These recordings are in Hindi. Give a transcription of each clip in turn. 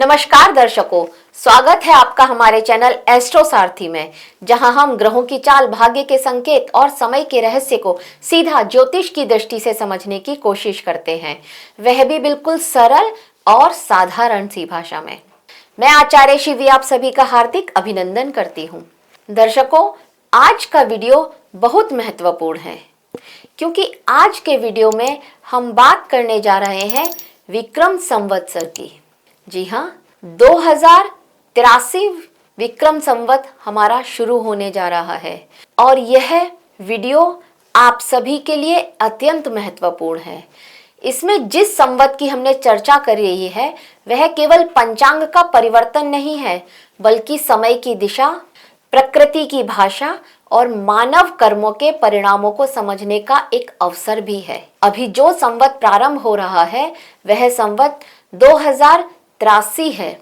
नमस्कार दर्शकों, स्वागत है आपका हमारे चैनल एस्ट्रो सारथी में, जहां हम ग्रहों की चाल, भाग्य के संकेत और समय के रहस्य को सीधा ज्योतिष की दृष्टि से समझने की कोशिश करते हैं, वह भी बिल्कुल सरल और साधारण सी भाषा में। मैं आचार्य शिवी आप सभी का हार्दिक अभिनंदन करती हूँ। दर्शकों, आज का वीडियो बहुत महत्वपूर्ण है क्योंकि आज के वीडियो में हम बात करने जा रहे हैं विक्रम संवत्सर की। जी हाँ, 2083 विक्रम संवत हमारा शुरू होने जा रहा है और यह वीडियो आप सभी के लिए अत्यंत महत्वपूर्ण है। इसमें जिस संवत की हमने चर्चा करी है वह केवल पंचांग का परिवर्तन नहीं है, बल्कि समय की दिशा, प्रकृति की भाषा और मानव कर्मों के परिणामों को समझने का एक अवसर भी है। अभी जो संवत प्रारंभ हो रहा है वह संवत 2083 है,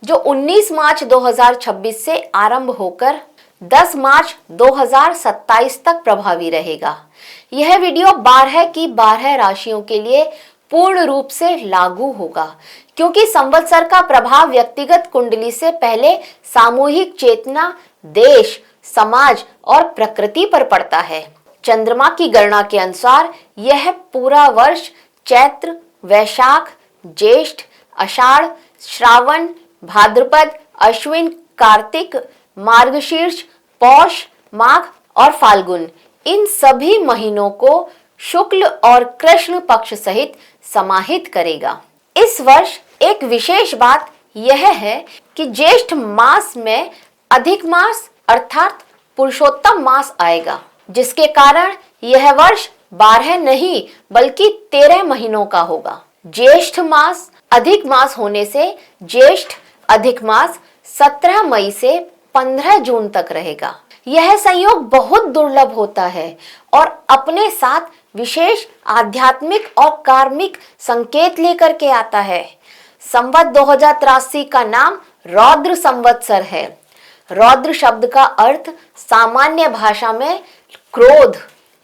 जो 19 मार्च 2026 से आरंभ होकर 10 मार्च 2027 तक प्रभावी रहेगा। यह वीडियो 12 की 12 राशियों के लिए पूर्ण रूप से लागू होगा, क्योंकि संवत्सर का प्रभाव व्यक्तिगत कुंडली से पहले सामूहिक चेतना, देश, समाज और प्रकृति पर पड़ता है। चंद्रमा की गणना के अनुसार यह पूरा वर्ष चैत्र, वैशाख, ज्येष्ठ, आषाढ़, श्रावण, भाद्रपद, अश्विन, कार्तिक, मार्गशीर्ष, पौष, माघ और फाल्गुन, इन सभी महीनों को शुक्ल और कृष्ण पक्ष सहित समाहित करेगा। इस वर्ष एक विशेष बात यह है कि ज्येष्ठ मास में अधिक मास अर्थात पुरुषोत्तम मास आएगा, जिसके कारण यह वर्ष 12 नहीं बल्कि 13 महीनों का होगा। ज्येष्ठ मास अधिक मास होने से ज्येष्ठ अधिक मास 17 मई से 15 जून तक रहेगा। यह संयोग बहुत दुर्लभ होता है और अपने साथ विशेष आध्यात्मिक और कार्मिक संकेत लेकर के आता है। संवत 2083 का नाम रौद्र संवत्सर है। रौद्र शब्द का अर्थ सामान्य भाषा में क्रोध,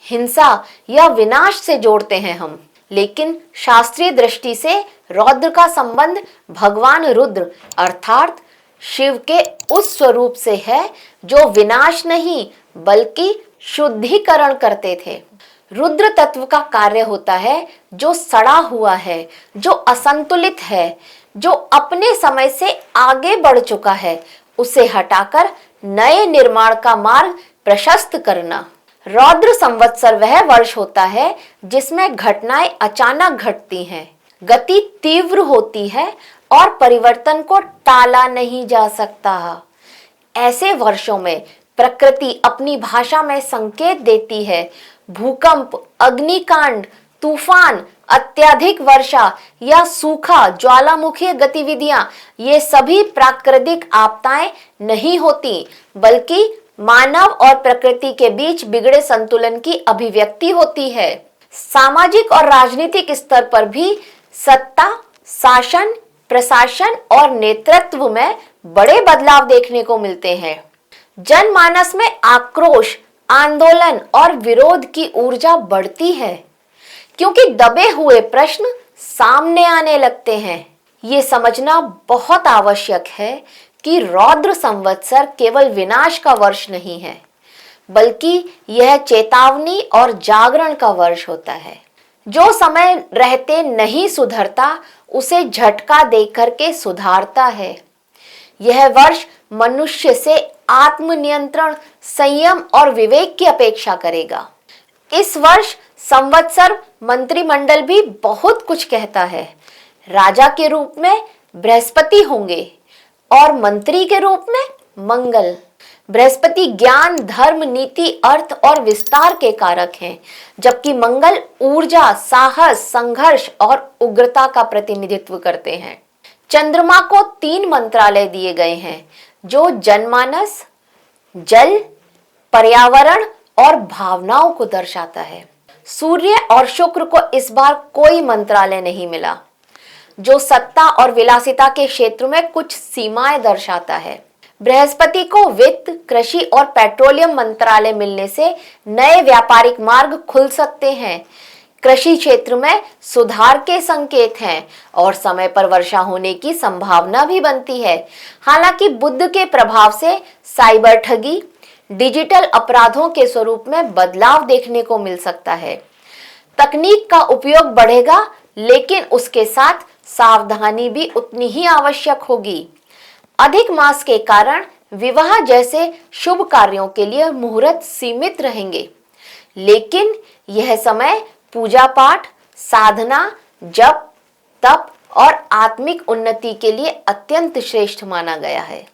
हिंसा या विनाश से जोड़ते हैं हम, लेकिन शास्त्रीय दृष्टि से रौद्र का संबंध भगवान रुद्र अर्थात शिव के उस स्वरूप से है जो विनाश नहीं बल्कि शुद्धिकरण करते थे। रुद्र तत्व का कार्य होता है जो सड़ा हुआ है, जो असंतुलित है, जो अपने समय से आगे बढ़ चुका है, उसे हटाकर नए निर्माण का मार्ग प्रशस्त करना। रौद्र संवत्सर वह वर्ष होता है जिसमें घटनाएं अचानक घटती हैं, गति तीव्र होती है और परिवर्तन को टाला नहीं जा सकता। ऐसे वर्षों में प्रकृति अपनी भाषा में संकेत देती है। भूकंप, अग्निकांड, तूफान, अत्यधिक वर्षा या सूखा, ज्वालामुखी गतिविधियां, ये सभी प्राकृतिक आपदाएं नहीं होती, बल्कि मानव और प्रकृति के बीच बिगड़े संतुलन की अभिव्यक्ति होती है। सामाजिक और राजनीतिक स्तर पर भी सत्ता, शासन, प्रशासन और नेतृत्व में बड़े बदलाव देखने को मिलते हैं। जनमानस में आक्रोश, आंदोलन और विरोध की ऊर्जा बढ़ती है, क्योंकि दबे हुए प्रश्न सामने आने लगते हैं। ये समझना बहुत आवश्यक है कि रौद्र संवत्सर केवल विनाश का वर्ष नहीं है, बल्कि यह चेतावनी और जागरण का वर्ष होता है। जो समय रहते नहीं सुधरता उसे झटका देकर के सुधारता है। यह वर्ष मनुष्य से आत्मनियंत्रण, संयम और विवेक की अपेक्षा करेगा। इस वर्ष संवत्सर मंत्रिमंडल भी बहुत कुछ कहता है। राजा के रूप में बृहस्पति होंगे और मंत्री के रूप में मंगल। बृहस्पति ज्ञान, धर्म, नीति, अर्थ और विस्तार के कारक हैं, जबकि मंगल ऊर्जा, साहस, संघर्ष और उग्रता का प्रतिनिधित्व करते हैं। चंद्रमा को 3 मंत्रालय दिए गए हैं, जो जनमानस, जल, पर्यावरण और भावनाओं को दर्शाता है। सूर्य और शुक्र को इस बार कोई मंत्रालय नहीं मिला, जो सत्ता और विलासिता के क्षेत्र में कुछ सीमाएं दर्शाता है। बृहस्पति को वित्त, कृषि और पेट्रोलियम मंत्रालय मिलने से नए व्यापारिक मार्ग खुल सकते हैं। कृषि क्षेत्र में सुधार के संकेत हैं और समय पर वर्षा होने की संभावना भी बनती है। हालांकि बुध के प्रभाव से साइबर ठगी, डिजिटल अपराधों के स्वरूप में बदलाव देखने को मिल सकता है। तकनीक का उपयोग बढ़ेगा, लेकिन उसके साथ सावधानी भी उतनी ही आवश्यक होगी। अधिक मास के कारण विवाह जैसे शुभ कार्यों के लिए मुहूर्त सीमित रहेंगे, लेकिन यह समय पूजा पाठ, साधना, जप, तप और आत्मिक उन्नति के लिए अत्यंत श्रेष्ठ माना गया है।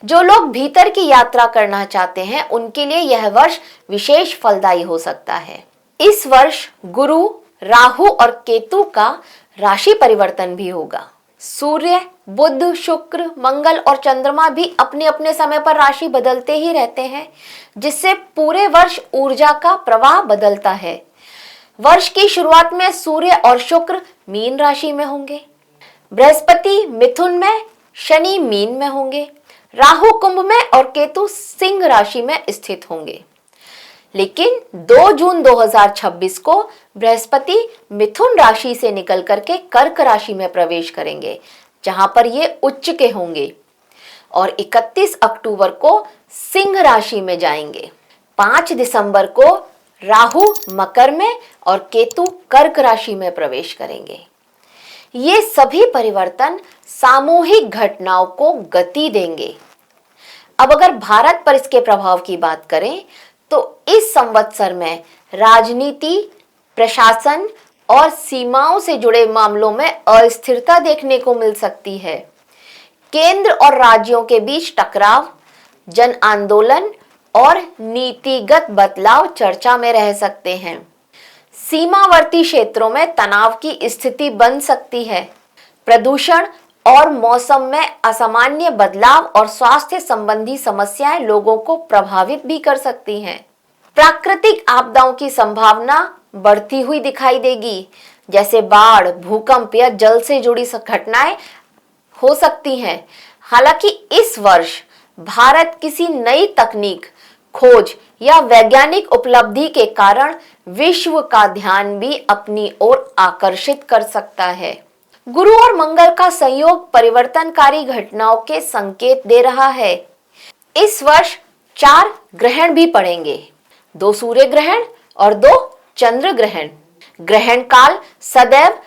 जो लोग भीतर की यात्रा करना चाहते हैं, उनके लिए यह वर्ष विशेष फलदायी हो सकता है। इस वर्ष गुरु, राहु और केतु का राशि परिवर्तन भी होगा। सूर्य, बुध, शुक्र, मंगल और चंद्रमा भी अपने अपने समय पर राशि बदलते ही रहते हैं, जिससे पूरे वर्ष ऊर्जा का प्रवाह बदलता है। वर्ष की शुरुआत में सूर्य और शुक्र मीन राशि में होंगे, बृहस्पति मिथुन में, शनि मीन में होंगे, राहु कुंभ में और केतु सिंह राशि में स्थित होंगे। लेकिन 2 जून 2026 को बृहस्पति मिथुन राशि से निकल करके कर्क राशि में प्रवेश करेंगे, जहां पर ये उच्च के होंगे, और 31 अक्टूबर को सिंह राशि में जाएंगे। 5 दिसंबर को राहु मकर में और केतु कर्क राशि में प्रवेश करेंगे। ये सभी परिवर्तन सामूहिक घटनाओं को गति देंगे। अब अगर भारत पर इसके प्रभाव की बात करें, तो इस संवत्सर में राजनीति, प्रशासन और सीमाओं से जुड़े मामलों में अस्थिरता देखने को मिल सकती है। केंद्र और राज्यों के बीच टकराव, जन आंदोलन और नीतिगत बदलाव चर्चा में रह सकते हैं। सीमावर्ती क्षेत्रों में तनाव की स्थिति बन सकती है। प्रदूषण और मौसम में असामान्य बदलाव और स्वास्थ्य संबंधी समस्याएं लोगों को प्रभावित भी कर सकती हैं। प्राकृतिक आपदाओं की संभावना बढ़ती हुई दिखाई देगी, जैसे बाढ़, भूकंप या जल से जुड़ी घटनाएं हो सकती हैं। हालांकि इस वर्ष भारत किसी नई तकनीक, खोज या वैज्ञानिक उपलब्धि के कारण विश्व का ध्यान भी अपनी ओर आकर्षित कर सकता है। गुरु और मंगल का संयोग परिवर्तनकारी घटनाओं के संकेत दे रहा है। इस वर्ष 4 ग्रहण भी पड़ेंगे, 2 सूर्य ग्रहण और 2 चंद्र ग्रहण। ग्रहण काल सदैव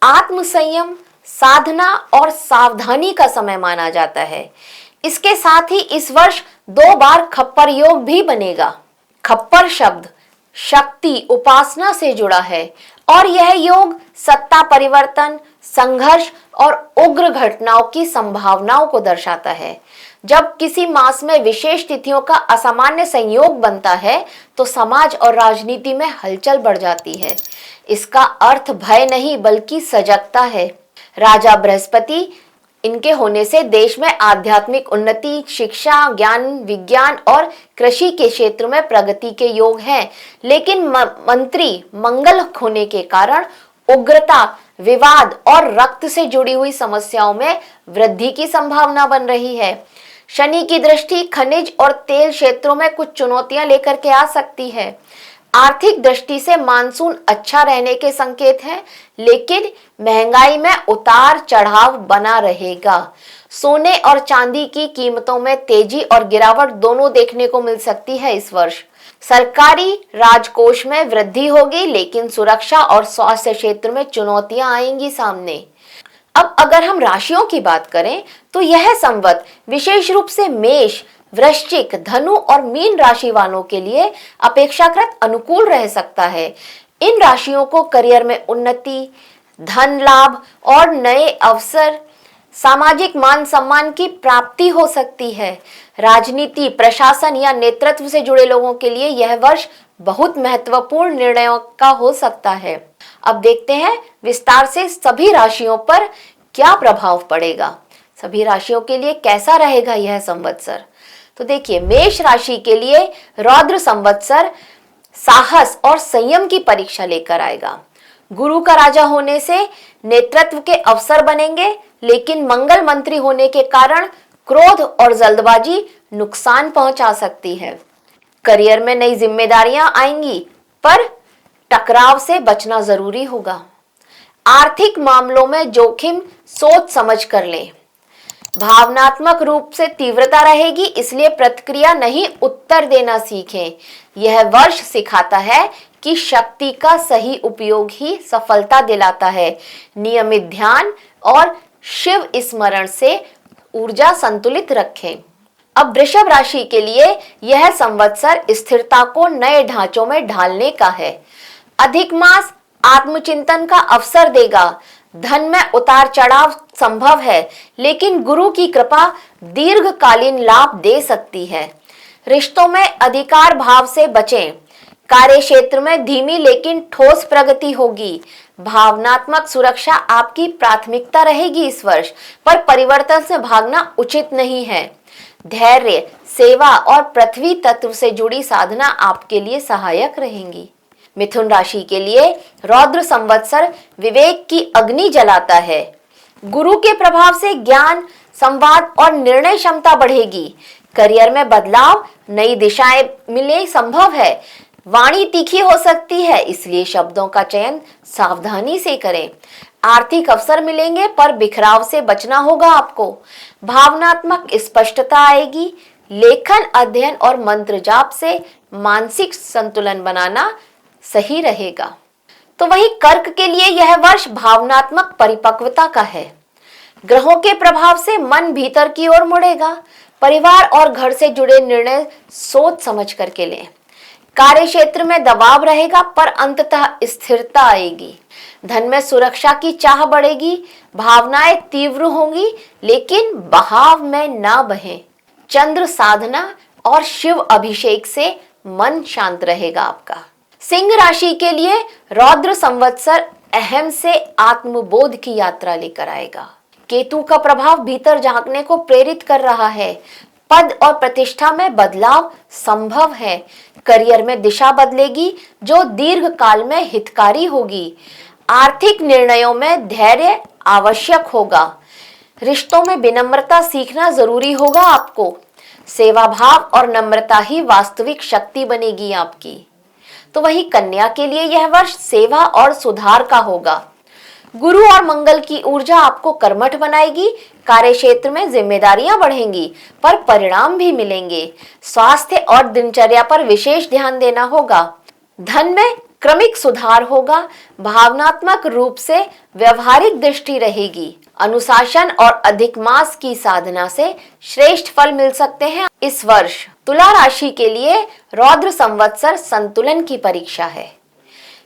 आत्म संयम, साधना और सावधानी का समय माना जाता है। इसके साथ ही इस वर्ष 2 बार खप्पर योग भी बनेगा। खप्पर शब्द शक्ति, उपासना से जुड़ा है और यह योग सत्ता परिवर्तन, संघर्ष और उग्र घटनाओं की संभावनाओं को दर्शाता है। जब किसी मास में विशेष तिथियों का असामान्य संयोग बनता है, तो समाज और राजनीति में हलचल बढ़ जाती है। इसका अर्थ भय नहीं, बल्कि सजगता है। राजा बृहस्पति इनके होने से देश में आध्यात्मिक उन्नति, शिक्षा, ज्ञान, विज्ञान और कृषि के क्षेत्र में प्रगति के योग हैं। लेकिन मंत्री मंगल होने के कारण उग्रता, विवाद और रक्त से जुड़ी हुई समस्याओं में वृद्धि की संभावना बन रही है। शनि की दृष्टि खनिज और तेल क्षेत्रों में कुछ चुनौतियां लेकर के आ सकती है। आर्थिक दृष्टि से मानसून अच्छा रहने के संकेत हैं, लेकिन महंगाई में उतार चढ़ाव बना रहेगा। सोने और चांदी की कीमतों में तेजी और गिरावट दोनों देखने को मिल सकती है इस वर्ष। सरकारी राजकोष में वृद्धि होगी, लेकिन सुरक्षा और स्वास्थ्य क्षेत्र में चुनौतियां आएंगी सामने। अब अगर हम राशियों की बात करें, तो यह संवत विशेष रूप से मेष, वृश्चिक, धनु और मीन राशि वालों के लिए अपेक्षाकृत अनुकूल रह सकता है। इन राशियों को करियर में उन्नति, धन लाभ और नए अवसर, सामाजिक मान सम्मान की प्राप्ति हो सकती है। राजनीति, प्रशासन या नेतृत्व से जुड़े लोगों के लिए यह वर्ष बहुत महत्वपूर्ण निर्णयों का हो सकता है। अब देखते हैं विस्तार से सभी राशियों पर क्या प्रभाव पड़ेगा, सभी राशियों के लिए कैसा रहेगा यह संवत्सर। तो देखिए, मेष राशि के लिए रौद्र संवत्सर साहस और संयम की परीक्षा लेकर आएगा। गुरु का राजा होने से नेतृत्व के अवसर बनेंगे, लेकिन मंगल मंत्री होने के कारण क्रोध और जल्दबाजी नुकसान पहुंचा सकती है। करियर में नई जिम्मेदारियां आएंगी, पर टकराव से बचना जरूरी होगा। आर्थिक मामलों में जोखिम सोच समझ कर लें। भावनात्मक रूप से तीव्रता रहेगी, इसलिए प्रतिक्रिया नहीं उत्तर देना सीखें। यह वर्ष सिखाता है कि शक्ति का सही उपयोग ही सफलता दिलाता है। नियमित ध्यान और शिव स्मरण से ऊर्जा संतुलित रखें। अब वृषभ राशि के लिए यह संवत्सर स्थिरता को नए ढांचों में ढालने का है। अधिक मास आत्मचिंतन का अवसर देगा। धन में उतार चढ़ाव संभव है, लेकिन गुरु की कृपा दीर्घकालीन लाभ दे सकती है। रिश्तों में अधिकार भाव से बचें। कार्य क्षेत्र में धीमी लेकिन ठोस प्रगति होगी। भावनात्मक सुरक्षा आपकी प्राथमिकता रहेगी इस वर्ष, पर परिवर्तन से भागना उचित नहीं है। धैर्य, सेवा और पृथ्वी तत्व से जुड़ी साधना आपके लिए सहायक रहेंगी। मिथुन राशि के लिए रौद्र संवत्सर विवेक की अग्नि जलाता है। गुरु के प्रभाव से ज्ञान, संवाद और निर्णय क्षमता बढ़ेगी। करियर में बदलाव, नई दिशाएं मिले संभव है। वाणी तीखी हो सकती है, इसलिए शब्दों का चयन सावधानी से करें। आर्थिक अवसर मिलेंगे, पर बिखराव से बचना होगा आपको। भावनात्मक स्पष्टता आएगी। लेखन, अध्ययन और मंत्र जाप से मानसिक संतुलन बनाना सही रहेगा। तो वही कर्क के लिए यह वर्ष भावनात्मक परिपक्वता का है। ग्रहों के प्रभाव से मन भीतर की ओर मुड़ेगा। परिवार और घर से जुड़े निर्णय सोच समझ करके लें। कार्य क्षेत्र में दबाव रहेगा, पर अंततः स्थिरता आएगी। धन में सुरक्षा की चाह बढ़ेगी। भावनाएं तीव्र होंगी, लेकिन बहाव में ना बहें। चंद्र साधना और शिव अभिषेक से मन शांत रहेगा आपका। सिंह राशि के लिए रौद्र संवत्सर अहम से आत्मबोध की यात्रा लेकर आएगा। केतु का प्रभाव भीतर झांकने को प्रेरित कर रहा है। पद और प्रतिष्ठा में बदलाव संभव है। करियर में दिशा बदलेगी, जो दीर्घ काल में हितकारी होगी। आर्थिक निर्णयों में धैर्य आवश्यक होगा। रिश्तों में विनम्रता सीखना जरूरी होगा आपको। सेवा भाव और नम्रता ही वास्तविक शक्ति बनेगी आपकी। तो वही कन्या के लिए यह वर्ष सेवा और सुधार का होगा। गुरु और मंगल की ऊर्जा आपको कर्मठ बनाएगी। कार्य क्षेत्र में जिम्मेदारियां बढ़ेंगी, पर परिणाम भी मिलेंगे। स्वास्थ्य और दिनचर्या पर विशेष ध्यान देना होगा। धन में क्रमिक सुधार होगा। भावनात्मक रूप से व्यवहारिक दृष्टि रहेगी। अनुशासन और अधिक मास की साधना से श्रेष्ठ फल मिल सकते हैं इस वर्ष। तुला राशि के लिए रौद्र संवत्सर संतुलन की परीक्षा है।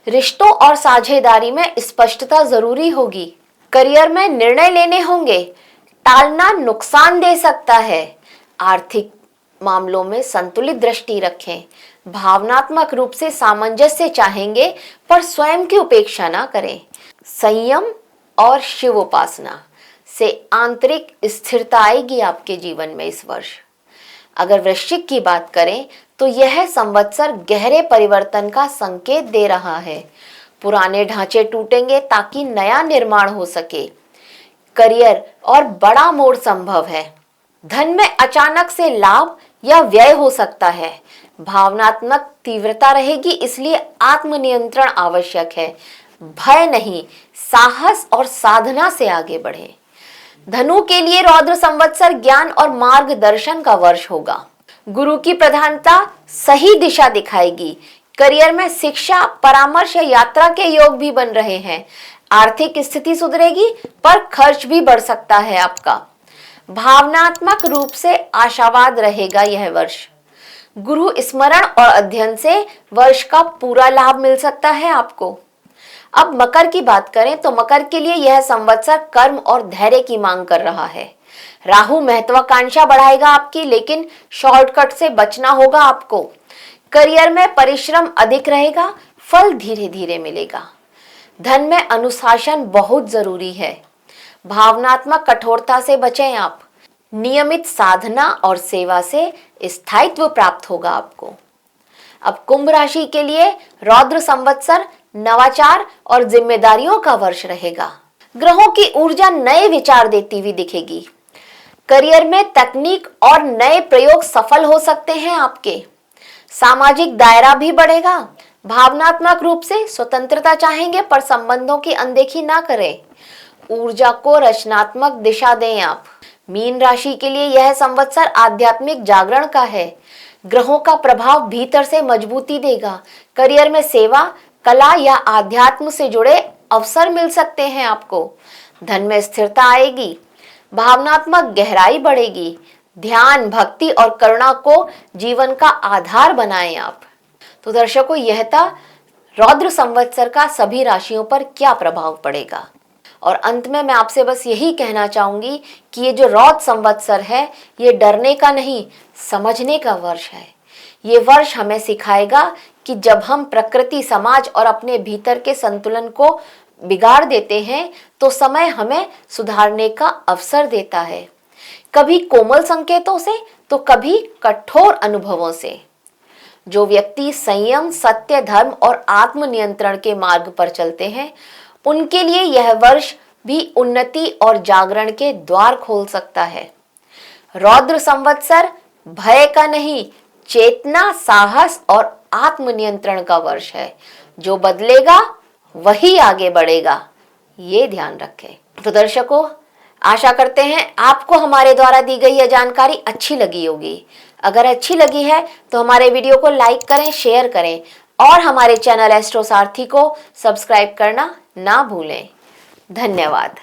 रिश्तों और साझेदारी में स्पष्टता जरूरी होगी। करियर में निर्णय लेने होंगे। टालना नुकसान दे सकता है। आर्थिक मामलों में संतुलित दृष्टि रखें। भावनात्मक रूप से सामंजस्य चाहेंगे, पर स्वयं की उपेक्षा ना करें। संयम और शिव उपासना से आंतरिक स्थिरता आएगी आपके जीवन में इस वर्ष। अगर वृश्चिक की बात करें तो यह संवत्सर गहरे परिवर्तन का संकेत दे रहा है। पुराने ढांचे टूटेंगे ताकि नया निर्माण हो सके। करियर और बड़ा मोड़ संभव है। धन में अचानक से लाभ या व्यय हो सकता है। भावनात्मक तीव्रता रहेगी, इसलिए आत्मनियंत्रण आवश्यक है। भय नहीं, साहस और साधना से आगे बढ़ें। धनु के लिए रौद्र संवत्सर ज्ञान और मार्गदर्शन का वर्ष होगा। गुरु की प्रधानता सही दिशा दिखाएगी। करियर में शिक्षा, परामर्श या यात्रा के योग भी बन रहे हैं। आर्थिक स्थिति सुधरेगी, पर खर्च भी बढ़ सकता है आपका। भावनात्मक रूप से आशावाद रहेगा यह वर्ष। गुरु स्मरण और अध्ययन से वर्ष का पूरा लाभ मिल सकता है आपको। अब मकर की बात करें तो मकर के लिए यह संवत्सर कर्म और धैर्य की मांग कर रहा है। राहु महत्वाकांक्षा बढ़ाएगा आपकी, लेकिन शॉर्टकट से बचना होगा आपको। करियर में परिश्रम अधिक रहेगा, फल धीरे धीरे मिलेगा। धन में अनुशासन बहुत जरूरी है। भावनात्मक कठोरता से बचें आप। नियमित साधना और सेवा से स्थायित्व प्राप्त होगा आपको। अब कुंभ राशि के लिए रौद्र संवत्सर नवाचार और जिम्मेदारियों का वर्ष रहेगा। ग्रहों की ऊर्जा नए विचार देती हुई दिखेगी। करियर में तकनीक और नए प्रयोग सफल हो सकते हैं आपके। सामाजिक दायरा भी बढ़ेगा। भावनात्मक रूप से स्वतंत्रता चाहेंगे पर संबंधों की अनदेखी ना करें। ऊर्जा को रचनात्मक दिशा दें आप। मीन राशि के लिए यह संवत्सर आध्यात्मिक जागरण का है। ग्रहों का प्रभाव भीतर से मजबूती देगा। करियर में सेवा, कला या आध्यात्म से जुड़े अवसर मिल सकते हैं आपको। धन में स्थिरता आएगी। भावनात्मक गहराई बढ़ेगी। ध्यान, भक्ति और करुणा को जीवन का आधार बनाएं आप। तो दर्शकों, यह था रौद्र संवत्सर का सभी राशियों पर क्या प्रभाव पड़ेगा। और अंत में मैं आपसे बस यही कहना चाहूंगी कि ये जो रौद्र संवत्सर है, ये डरने का नहीं, समझने का वर्ष है। ये वर्ष हमें सिखाएगा कि जब हम प्रकृति, समाज और अपने भीतर के संतुलन को बिगाड़ देते हैं तो समय हमें सुधारने का अवसर देता है, कभी कोमल संकेतों से तो कभी कठोर अनुभवों से। जो व्यक्ति संयम, सत्य, धर्म और आत्मनियंत्रण के मार्ग पर चलते हैं, उनके लिए यह वर्ष भी उन्नति और जागरण के द्वार खोल सकता है। रौद्र संवत्सर भय का नहीं, चेतना, साहस और आत्मनियंत्रण का वर्ष है। जो बदलेगा वही आगे बढ़ेगा, ये ध्यान रखें। तो दर्शकों, आशा करते हैं आपको हमारे द्वारा दी गई यह जानकारी अच्छी लगी होगी। अगर अच्छी लगी है तो हमारे वीडियो को लाइक करें, शेयर करें और हमारे चैनल एस्ट्रो सारथी को सब्सक्राइब करना ना भूलें। धन्यवाद।